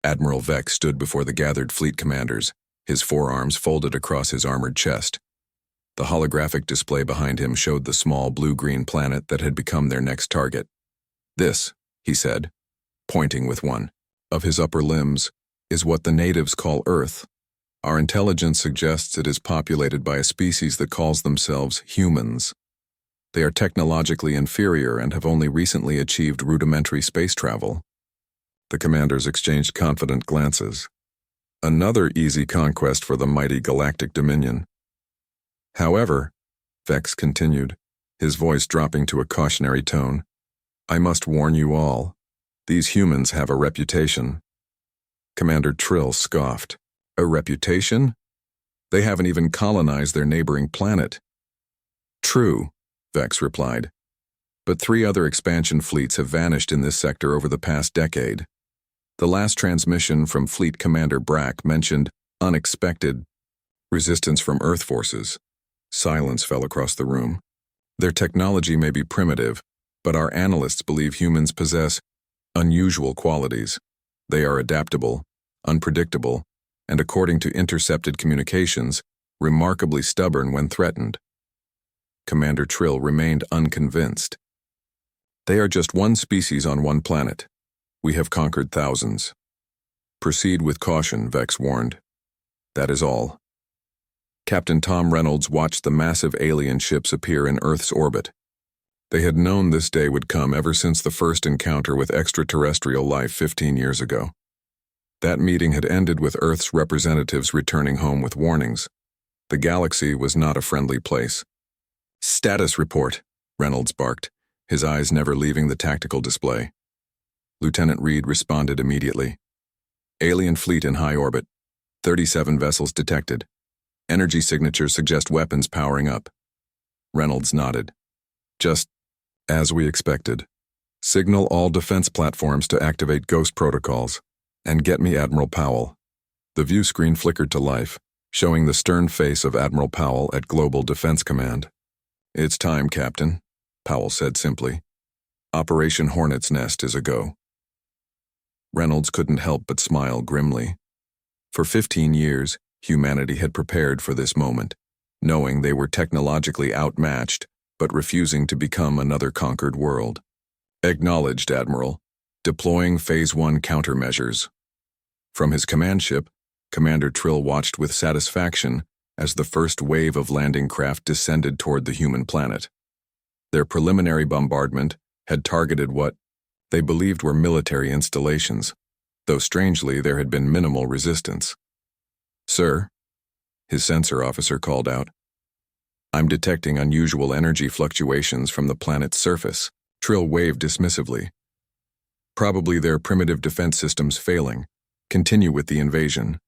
Admiral Vex stood before the gathered fleet commanders, his forearms folded across his armored chest. The holographic display behind him showed the small blue-green planet that had become their next target. "This," he said, pointing with one of his upper limbs, "is what the natives call Earth. Our intelligence suggests it is populated by a species that calls themselves humans. They are technologically inferior and have only recently achieved rudimentary space travel." The commanders exchanged confident glances. Another easy conquest for the mighty galactic dominion. "However," Vex continued, his voice dropping to a cautionary tone, "I must warn you all. These humans have a reputation." Commander Trill scoffed. "A reputation? They haven't even colonized their neighboring planet." "True," Vex replied. "But 3 other expansion fleets have vanished in this sector over the past decade. The last transmission from Fleet Commander Brack mentioned unexpected resistance from Earth forces." Silence fell across the room. "Their technology may be primitive, but our analysts believe humans possess unusual qualities. They are adaptable, unpredictable, and according to intercepted communications, remarkably stubborn when threatened." Commander Trill remained unconvinced. "They are just one species on one planet. We have conquered thousands." "Proceed with caution," Vex warned. "That is all." Captain Tom Reynolds watched the massive alien ships appear in Earth's orbit. They had known this day would come ever since the first encounter with extraterrestrial life 15 years ago. That meeting had ended with Earth's representatives returning home with warnings. The galaxy was not a friendly place. "Status report," Reynolds barked, his eyes never leaving the tactical display. Lieutenant Reed responded immediately. "Alien fleet in high orbit. 37 vessels detected. Energy signatures suggest weapons powering up." Reynolds nodded. "Just as we expected. Signal all defense platforms to activate ghost protocols, and get me Admiral Powell." The view screen flickered to life, showing the stern face of Admiral Powell at Global Defense Command. "It's time, Captain," Powell said simply. "Operation Hornet's Nest is a go." Reynolds couldn't help but smile grimly. For 15 years, humanity had prepared for this moment, knowing they were technologically outmatched, but refusing to become another conquered world. "Acknowledged, Admiral. Deploying Phase 1 countermeasures." From his command ship, Commander Trill watched with satisfaction as the first wave of landing craft descended toward the human planet. Their preliminary bombardment had targeted what they believed were military installations, though strangely there had been minimal resistance. "Sir," his sensor officer called out, "I'm detecting unusual energy fluctuations from the planet's surface." Trill waved dismissively. "Probably their primitive defense systems failing. Continue with the invasion."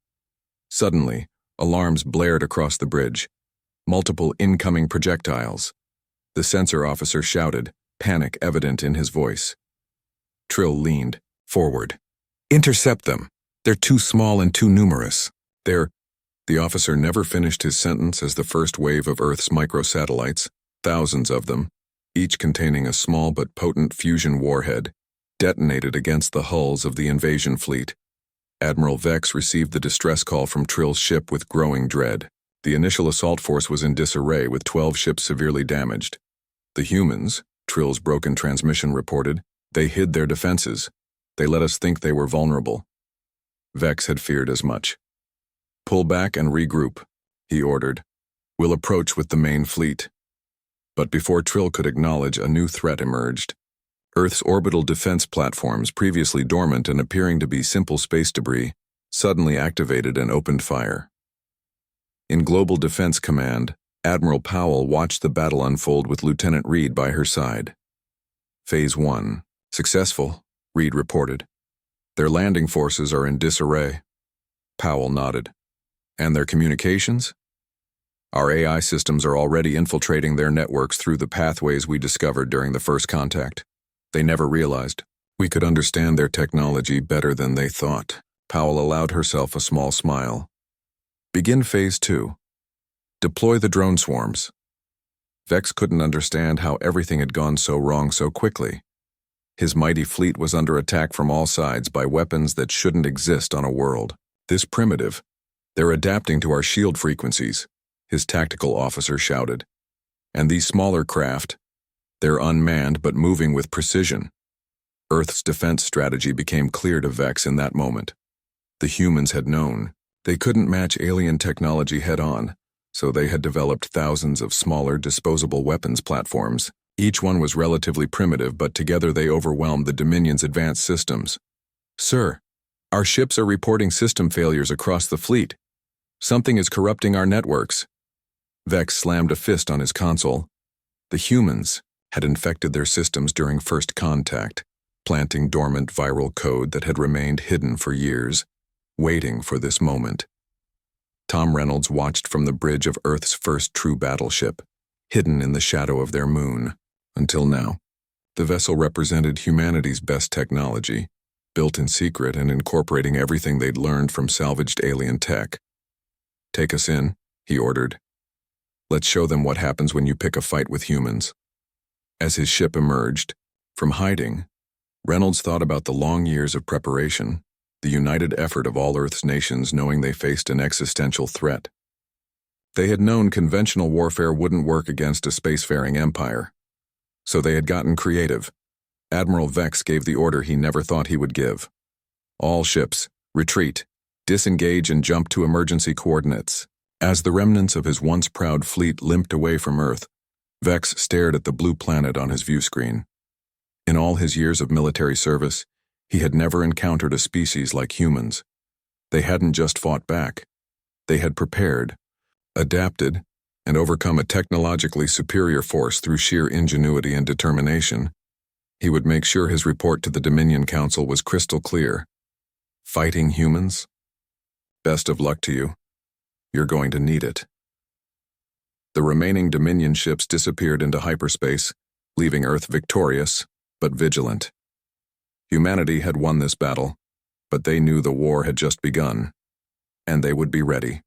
Suddenly, alarms blared across the bridge. Multiple incoming projectiles. The sensor officer shouted, panic evident in his voice. Trill leaned forward. "Intercept them. They're too small and too numerous. The officer never finished his sentence as the first wave of Earth's microsatellites, thousands of them, each containing a small but potent fusion warhead, detonated against the hulls of the invasion fleet. Admiral Vex received the distress call from Trill's ship with growing dread. The initial assault force was in disarray with 12 ships severely damaged. "The humans," Trill's broken transmission reported, "they hid their defenses. They let us think they were vulnerable." Vex had feared as much. "Pull back and regroup," he ordered. "We'll approach with the main fleet." But before Trill could acknowledge, a new threat emerged. Earth's orbital defense platforms, previously dormant and appearing to be simple space debris, suddenly activated and opened fire. In Global Defense Command, Admiral Powell watched the battle unfold with Lieutenant Reed by her side. "Phase 1. Successful," Reed reported. "Their landing forces are in disarray." Powell nodded. "And their communications?" "Our AI systems are already infiltrating their networks through the pathways we discovered during the first contact. They never realized we could understand their technology better than they thought." Powell allowed herself a small smile. "Begin Phase 2. Deploy the drone swarms." Vex couldn't understand how everything had gone so wrong so quickly. His mighty fleet was under attack from all sides by weapons that shouldn't exist on a world this primitive. They're adapting to our shield frequencies, his tactical officer shouted. And these smaller craft, they're unmanned but moving with precision. Earth's defense strategy became clear to Vex in that moment. The humans had known. They couldn't match alien technology head-on, so they had developed thousands of smaller, disposable weapons platforms. Each one was relatively primitive, but together they overwhelmed the Dominion's advanced systems. "Sir, our ships are reporting system failures across the fleet. Something is corrupting our networks." Vex slammed a fist on his console. The humans had infected their systems during first contact, planting dormant viral code that had remained hidden for years, waiting for this moment. Tom Reynolds watched from the bridge of Earth's first true battleship, hidden in the shadow of their moon. Until now, the vessel represented humanity's best technology, built in secret and incorporating everything they'd learned from salvaged alien tech. "Take us in," he ordered. "Let's show them what happens when you pick a fight with humans." As his ship emerged from hiding, Reynolds thought about the long years of preparation, the united effort of all Earth's nations knowing they faced an existential threat. They had known conventional warfare wouldn't work against a spacefaring empire, so they had gotten creative. Admiral Vex gave the order he never thought he would give. "All ships, retreat, disengage and jump to emergency coordinates." As the remnants of his once proud fleet limped away from Earth, Vex stared at the blue planet on his view screen. In all his years of military service, he had never encountered a species like humans. They hadn't just fought back. They had prepared, adapted, and overcome a technologically superior force through sheer ingenuity and determination. He would make sure his report to the Dominion Council was crystal clear. "Fighting humans? Best of luck to you. You're going to need it." The remaining Dominion ships disappeared into hyperspace, leaving Earth victorious, but vigilant. Humanity had won this battle, but they knew the war had just begun, and they would be ready.